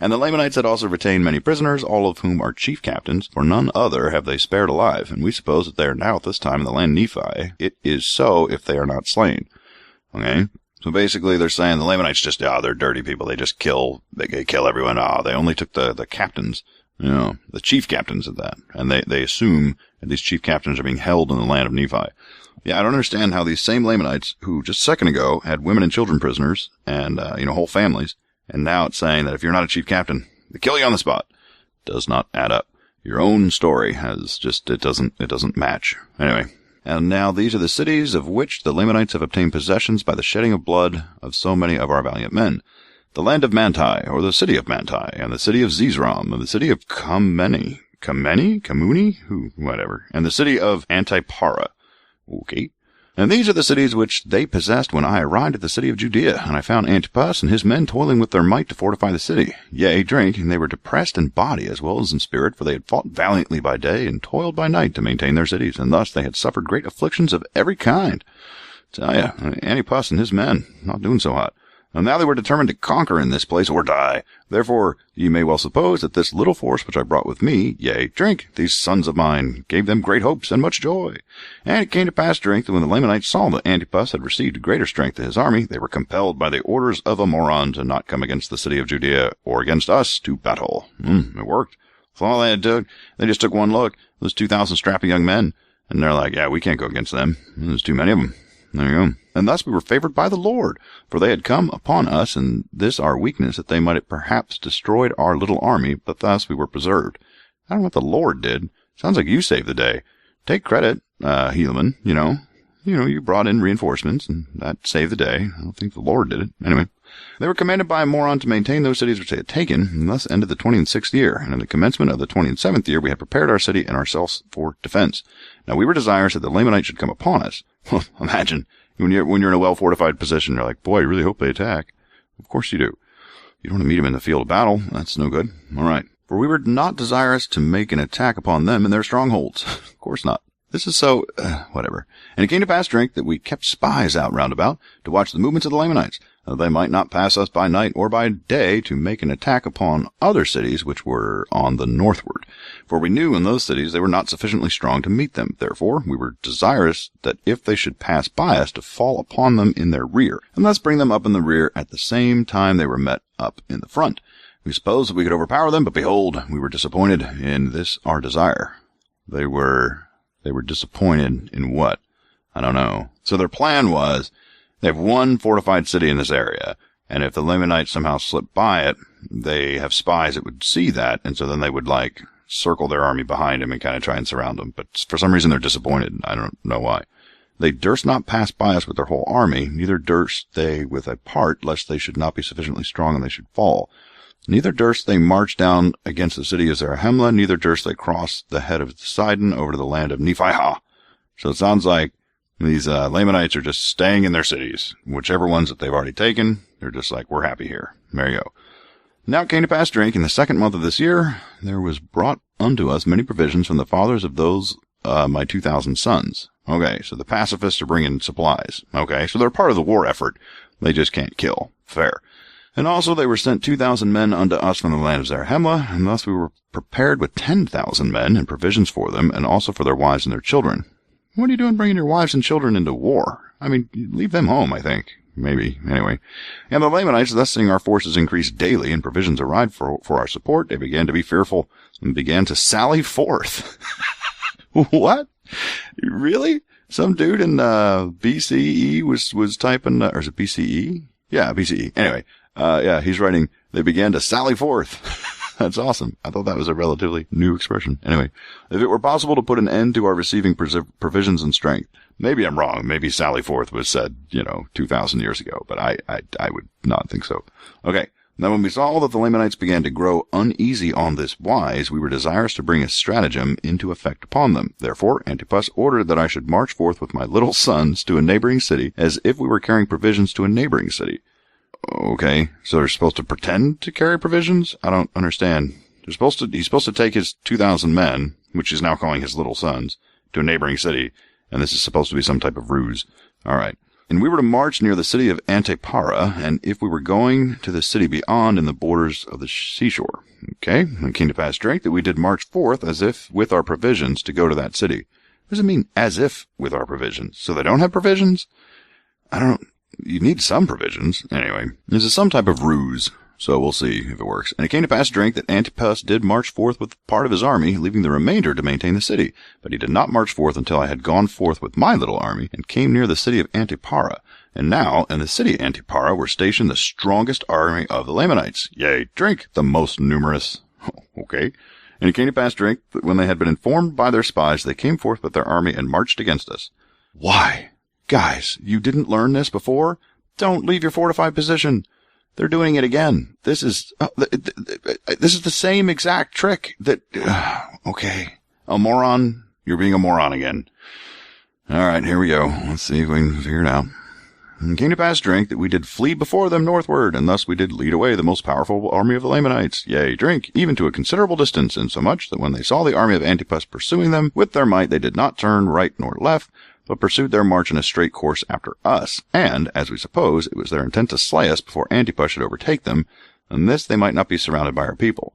And the Lamanites had also retained many prisoners, all of whom are chief captains, for none other have they spared alive. And we suppose that they are now at this time in the land Nephi. It is so if they are not slain. Okay? So basically they're saying the Lamanites just, they're dirty people. They just kill everyone. They only took the captains. The chief captains of that. And they assume that these chief captains are being held in the land of Nephi. Yeah, I don't understand how these same Lamanites, who just a second ago had women and children prisoners, and, whole families, and now it's saying that if you're not a chief captain, they kill you on the spot. Does not add up. Your own story has just, it doesn't match. Anyway. And now these are the cities of which the Lamanites have obtained possessions by the shedding of blood of so many of our valiant men. The land of Manti, or the city of Manti, and the city of Zizram, and the city of Kamuni, whatever, and the city of Antipara. Okay. And these are the cities which they possessed when I arrived at the city of Judea, and I found Antipas and his men toiling with their might to fortify the city. Yea, drink, and they were depressed in body as well as in spirit, for they had fought valiantly by day and toiled by night to maintain their cities, and thus they had suffered great afflictions of every kind. Tell ya, Antipas and his men, not doing so hot. And now they were determined to conquer in this place or die. Therefore, ye may well suppose that this little force which I brought with me, yea, drink, these sons of mine, gave them great hopes and much joy. And it came to pass, drink, that when the Lamanites saw that Antipas had received greater strength to his army, they were compelled by the orders of a Moron to not come against the city of Judea or against us to battle. It worked. That's all they had to do. They just took one look. Those 2,000 strapping young men. And they're like, yeah, we can't go against them. There's too many of them. There you go. And thus we were favored by the Lord, for they had come upon us, and this our weakness, that they might have perhaps destroyed our little army, but thus we were preserved. I don't know what the Lord did. Sounds like you saved the day. Take credit, Helaman, you brought in reinforcements, and that saved the day. I don't think the Lord did it. Anyway, they were commanded by a Moron to maintain those cities which they had taken, and thus ended the 26th year. And in the commencement of the 27th year, we had prepared our city and ourselves for defense. Now we were desirous that the Lamanites should come upon us. Well, imagine, when you're in a well-fortified position, you're like, boy, I really hope they attack. Of course you do. You don't want to meet them in the field of battle. That's no good. All right. For we were not desirous to make an attack upon them in their strongholds. Of course not. This is so, whatever. And it came to pass, drink, that we kept spies out round about to watch the movements of the Lamanites, that they might not pass us by night or by day to make an attack upon other cities which were on the northward. For we knew in those cities they were not sufficiently strong to meet them. Therefore we were desirous that if they should pass by us, to fall upon them in their rear, and thus bring them up in the rear at the same time they were met up in the front. We supposed that we could overpower them, but behold, we were disappointed in this our desire. They were disappointed in what? I don't know. So their plan was, they have one fortified city in this area, and if the Lamanites somehow slip by it, they have spies that would see that, and so then they would, circle their army behind them and kind of try and surround them. But for some reason they're disappointed. I don't know why. They durst not pass by us with their whole army, neither durst they with a part, lest they should not be sufficiently strong and they should fall. Neither durst they march down against the city of Zarahemla, neither durst they cross the head of Sidon over to the land of Nephihah. So it sounds like these Lamanites are just staying in their cities. Whichever ones that they've already taken, they're just like, we're happy here. There you go. Now it came to pass, drink, in the 2nd month of this year, there was brought unto us many provisions from the fathers of those my 2,000 sons. Okay, so the pacifists are bringing supplies. Okay, so they're part of the war effort. They just can't kill. Fair. And also they were sent 2,000 men unto us from the land of Zarahemla, and thus we were prepared with 10,000 men and provisions for them, and also for their wives and their children. What are you doing bringing your wives and children into war? I mean, leave them home, I think. Maybe. Anyway. And the Lamanites, thus seeing our forces increase daily and provisions arrived for our support, they began to be fearful and began to sally forth. What? Really? Some dude in BCE was typing, or is it BCE? Yeah, BCE. Anyway, he's writing, they began to sally forth. That's awesome. I thought that was a relatively new expression. Anyway, if it were possible to put an end to our receiving provisions and strength. Maybe I'm wrong. Maybe sally forth was said, 2,000 years ago, but I would not think so. Okay. Now when we saw that the Lamanites began to grow uneasy on this wise, we were desirous to bring a stratagem into effect upon them. Therefore Antipas ordered that I should march forth with my little sons to a neighboring city, as if we were carrying provisions to a neighboring city. Okay, so they're supposed to pretend to carry provisions? I don't understand. He's supposed to take his 2,000 men, which he's now calling his little sons, to a neighboring city, and this is supposed to be some type of ruse. All right. And we were to march near the city of Antipara, and if we were going to the city beyond in the borders of the seashore. Okay, and it came to pass, drink, that we did march forth as if with our provisions to go to that city. What does it mean, as if with our provisions? So they don't have provisions? You need some provisions. Anyway, this is some type of ruse, so we'll see if it works. And it came to pass, drink, that Antipas did march forth with part of his army, leaving the remainder to maintain the city. But he did not march forth until I had gone forth with my little army, and came near the city of Antipara. And now in the city of Antipara were stationed the strongest army of the Lamanites. Yea, drink, the most numerous. Okay. And it came to pass, drink, that when they had been informed by their spies, they came forth with their army and marched against us. Why? Guys, you didn't learn this before? Don't leave your fortified position. They're doing it again. This is the same exact trick that, okay. A moron. You're being a moron again. All right, here we go. Let's see if we can figure it out. And it came to pass, drink, that we did flee before them northward, and thus we did lead away the most powerful army of the Lamanites. Yea, drink, even to a considerable distance, insomuch that when they saw the army of Antipas pursuing them with their might, they did not turn right nor left, but pursued their march in a straight course after us, and, as we suppose, it was their intent to slay us before Antipas should overtake them, and this they might not be surrounded by our people.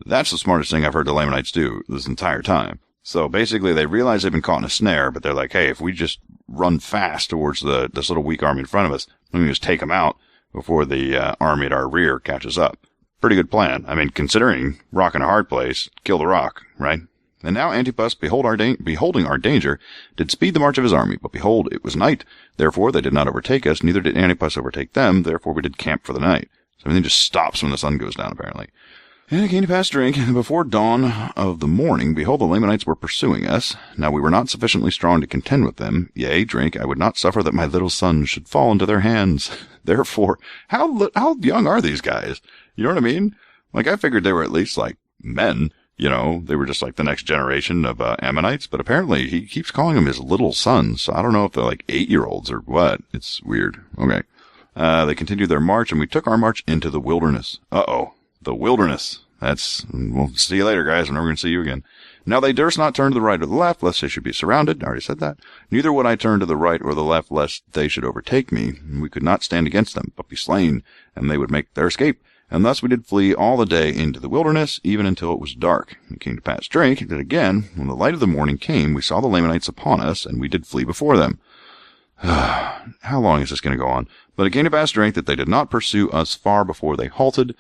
That's the smartest thing I've heard the Lamanites do this entire time. So basically they realize they've been caught in a snare, but they're like, hey, if we just run fast towards this little weak army in front of us, we can just take them out before the army at our rear catches up. Pretty good plan. I mean, considering rock in a hard place, kill the rock, right? And now Antipas, beholding our danger, did speed the march of his army. But behold, it was night. Therefore they did not overtake us, neither did Antipas overtake them. Therefore we did camp for the night. So everything just stops when the sun goes down, apparently. And it came to pass drink, and before dawn of the morning, behold, the Lamanites were pursuing us. Now we were not sufficiently strong to contend with them. Yea, drink, I would not suffer that my little son should fall into their hands. Therefore, how young are these guys? You know what I mean? Like, I figured they were at least, like, men. You know, they were just like the next generation of Ammonites, but apparently he keeps calling them his little sons. So I don't know if they're like 8-year-olds or what. It's weird. Okay. They continued their march, and we took our march into the wilderness. Uh-oh. The wilderness. We'll see you later, guys. I'm never going to see you again. Now they durst not turn to the right or the left, lest they should be surrounded. I already said that. Neither would I turn to the right or the left, lest they should overtake me. And we could not stand against them, but be slain, and they would make their escape. And thus we did flee all the day into the wilderness, even until it was dark. It came to pass drink, that again, when the light of the morning came, we saw the Lamanites upon us, and we did flee before them. How long is this going to go on? But it came to pass drink that they did not pursue us far before they halted,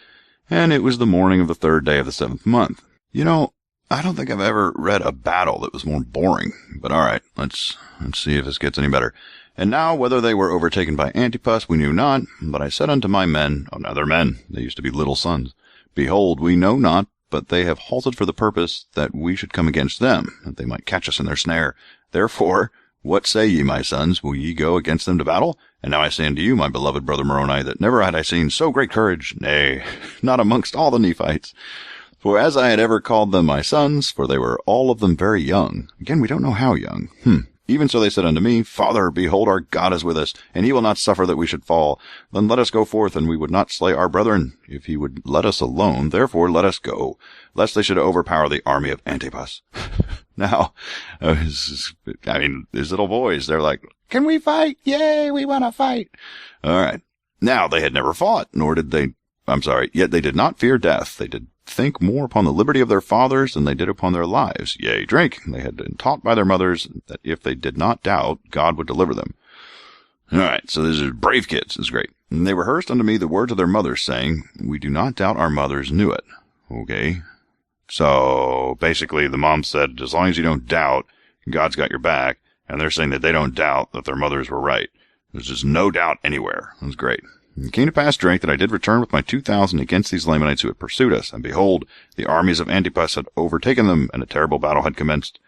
and it was the morning of the 3rd day of the 7th month. You know, I don't think I've ever read a battle that was more boring. But all right, let's see if this gets any better. And now, whether they were overtaken by Antipas, we knew not. But I said unto my men, oh, now they're men, they used to be little sons, behold, we know not, but they have halted for the purpose that we should come against them, that they might catch us in their snare. Therefore, what say ye, my sons? Will ye go against them to battle? And now I say unto you, my beloved brother Moroni, that never had I seen so great courage, nay, not amongst all the Nephites. For as I had ever called them my sons, for they were all of them very young. Again, we don't know how young. Even so they said unto me, Father, behold, our God is with us, and he will not suffer that we should fall. Then let us go forth, and we would not slay our brethren, if he would let us alone. Therefore let us go, lest they should overpower the army of Antipas. Now, his little boys, they're like, can we fight? Yay, we want to fight. All right. Now, they had never fought, yet they did not fear death. They did think more upon the liberty of their fathers than they did upon their lives. Yea, drink. They had been taught by their mothers that if they did not doubt, God would deliver them. All right, so these are brave kids. It's great. And they rehearsed unto me the words of their mothers, saying, we do not doubt our mothers knew it. Okay. So basically the mom said, as long as you don't doubt, God's got your back. And they're saying that they don't doubt that their mothers were right. There's just no doubt anywhere. That's great. It came to pass, drink, that I did return with my 2,000 against these Lamanites who had pursued us. And behold, the armies of Antipas had overtaken them, and a terrible battle had commenced.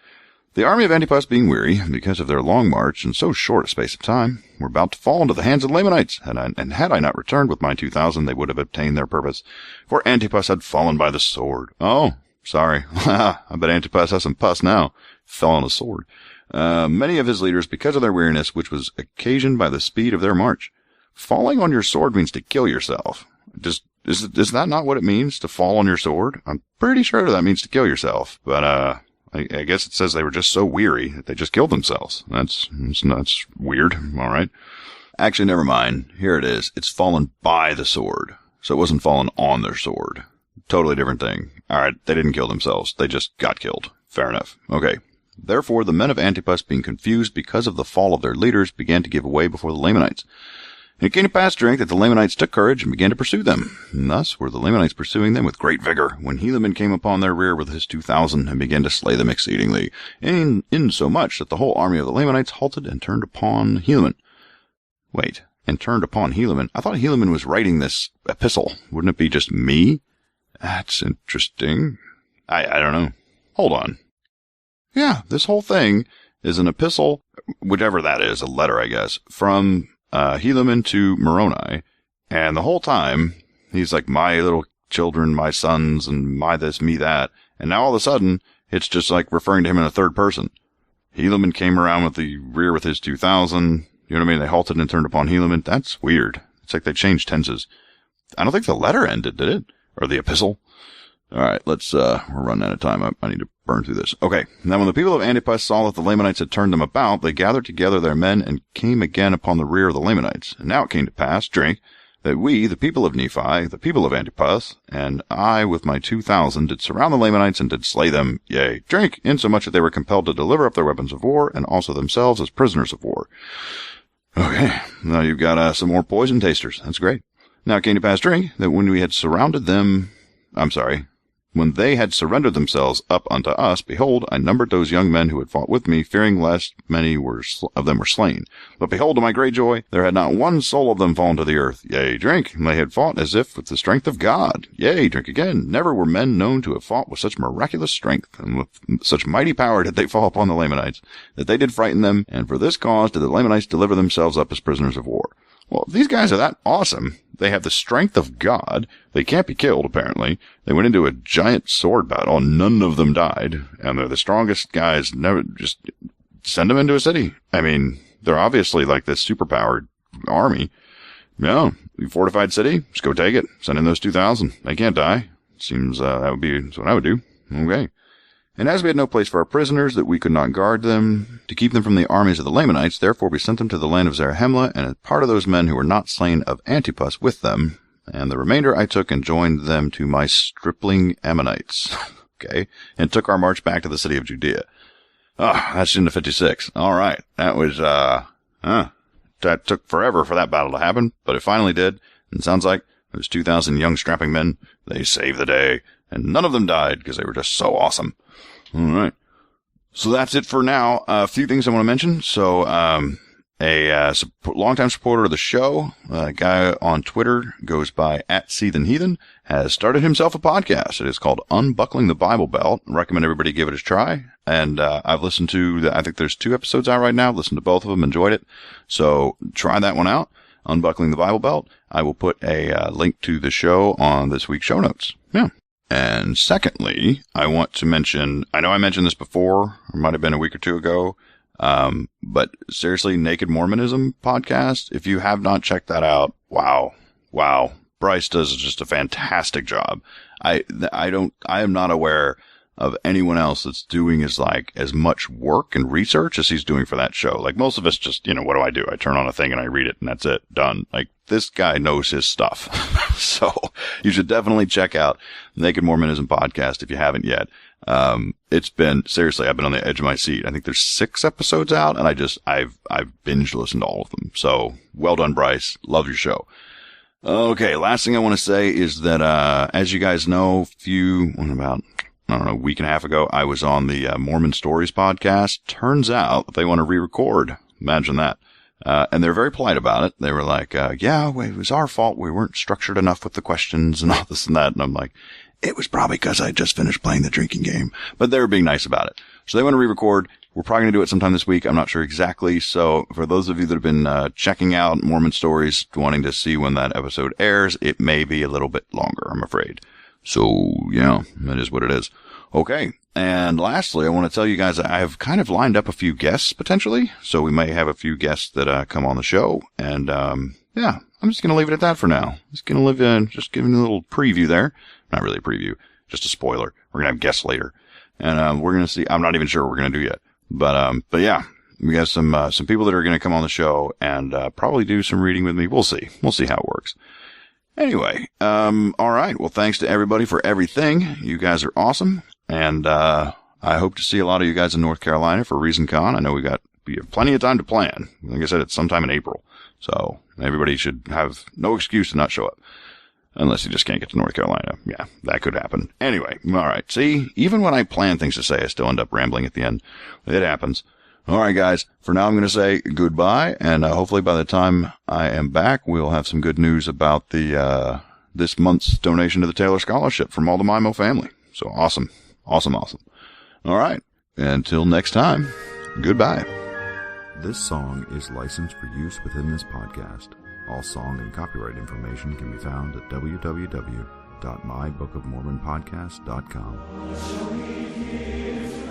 The army of Antipas being weary, because of their long march, in so short a space of time, were about to fall into the hands of the Lamanites. And had I not returned with my 2,000, they would have obtained their purpose. For Antipas had fallen by the sword. Oh, sorry. I bet Antipas has some pus now. Fell on a sword. Many of his leaders, because of their weariness, which was occasioned by the speed of their march. Falling on your sword means to kill yourself. Is that not what it means, to fall on your sword? I'm pretty sure that means to kill yourself. But, I guess it says they were just so weary that they just killed themselves. That's weird. All right. Actually, never mind. Here it is. It's fallen by the sword. So it wasn't fallen on their sword. Totally different thing. All right. They didn't kill themselves. They just got killed. Fair enough. Okay. Therefore, the men of Antipas, being confused because of the fall of their leaders, began to give way before the Lamanites. And it came to pass, drink, that the Lamanites took courage and began to pursue them. And thus were the Lamanites pursuing them with great vigor, when Helaman came upon their rear with his 2,000, and began to slay them exceedingly, insomuch that the whole army of the Lamanites halted and turned upon Helaman. Wait, and turned upon Helaman? I thought Helaman was writing this epistle. Wouldn't it be just me? That's interesting. I don't know. Hold on. Yeah, this whole thing is an epistle, whichever that is, a letter, I guess, from Helaman to Moroni, and the whole time, he's like, my little children, my sons, and my this, me that, and now all of a sudden, it's just like referring to him in a third person. Helaman came around with the rear with his 2,000, you know what I mean, they halted and turned upon Helaman. That's weird. It's like they changed tenses. I don't think the letter ended, did it? Or the epistle? Alright, we're running out of time. I need to burn through this. Okay. Now when the people of Antipas saw that the Lamanites had turned them about, they gathered together their men and came again upon the rear of the Lamanites. And now it came to pass, drink, that we, the people of Nephi, the people of Antipas, and I with my 2,000 did surround the Lamanites and did slay them, yea, drink, insomuch that they were compelled to deliver up their weapons of war, and also themselves as prisoners of war. Okay, now you've got some more poison tasters. That's great. Now it came to pass, drink, that when we had surrounded them, when they had surrendered themselves up unto us, behold, I numbered those young men who had fought with me, fearing lest many of them were slain. But behold, to my great joy, there had not one soul of them fallen to the earth. Yea, drink, and they had fought as if with the strength of God. Yea, drink again. Never were men known to have fought with such miraculous strength, and with such mighty power did they fall upon the Lamanites, that they did frighten them, and for this cause did the Lamanites deliver themselves up as prisoners of war. Well, if these guys are that awesome, they have the strength of God, they can't be killed, apparently. They went into a giant sword battle, and none of them died, and they're the strongest guys. Never, just send them into a city. I mean, they're obviously like this superpowered army. Yeah, fortified city, just go take it. Send in those 2,000. They can't die. Seems that would be what I would do. Okay. And as we had no place for our prisoners, that we could not guard them, to keep them from the armies of the Lamanites, therefore we sent them to the land of Zarahemla, and a part of those men who were not slain of Antipas with them, and the remainder I took and joined them to my stripling Ammonites. Okay, and took our march back to the city of Judea. That's into 56. All right, that was, that took forever for that battle to happen, but it finally did, and it sounds like those 2,000 young strapping men, they saved the day, and none of them died because they were just so awesome. All right. So that's it for now. A few things I want to mention. So, a longtime supporter of the show, a guy on Twitter goes by @SeathenHeathen, has started himself a podcast. It is called Unbuckling the Bible Belt. I recommend everybody give it a try. And, I've listened to I think there's 2 episodes out right now. I've listened to both of them, enjoyed it. So try that one out. Unbuckling the Bible Belt. I will put a link to the show on this week's show notes. Yeah. And secondly, I want to mention, I know I mentioned this before, it might have been a week or 2 ago, but seriously, Naked Mormonism podcast, if you have not checked that out, wow. Bryce does just a fantastic job. I am not aware of anyone else that's doing as much work and research as he's doing for that show. Like most of us just, what do? I turn on a thing and I read it and that's it. Done. Like this guy knows his stuff. So you should definitely check out Naked Mormonism podcast if you haven't yet. It's been, seriously, I've been on the edge of my seat. I think there's 6 episodes out and I've binge listened to all of them. So well done, Bryce. Love your show. Okay. Last thing I want to say is that, as you guys know, a week and a half ago, I was on the Mormon Stories podcast. Turns out they want to re-record. Imagine that. And they're very polite about it. They were like, it was our fault. We weren't structured enough with the questions and all this and that. And I'm like, it was probably because I just finished playing the drinking game. But they were being nice about it. So they want to re-record. We're probably going to do it sometime this week. I'm not sure exactly. So for those of you that have been checking out Mormon Stories, wanting to see when that episode airs, it may be a little bit longer, I'm afraid. So, yeah, that is what it is. Okay. And lastly, I want to tell you guys I have kind of lined up a few guests potentially. So we may have a few guests that come on the show. And, I'm just going to leave it at that for now. Just going to just giving a little preview there. Not really a preview, just a spoiler. We're going to have guests later. And, we're going to see, I'm not even sure what we're going to do yet. But yeah, we got some people that are going to come on the show and, probably do some reading with me. We'll see. We'll see how it works. Anyway, all right. Well, thanks to everybody for everything. You guys are awesome. And, I hope to see a lot of you guys in North Carolina for ReasonCon. I know we have plenty of time to plan. Like I said, it's sometime in April. So everybody should have no excuse to not show up. Unless you just can't get to North Carolina. Yeah, that could happen. Anyway, all right. See, even when I plan things to say, I still end up rambling at the end. It happens. All right, guys. For now, I'm going to say goodbye, and hopefully by the time I am back, we'll have some good news about the this month's donation to the Taylor Scholarship from all the Mimo family. So awesome. Awesome. All right. Until next time, goodbye. This song is licensed for use within this podcast. All song and copyright information can be found at www.mybookofmormonpodcast.com.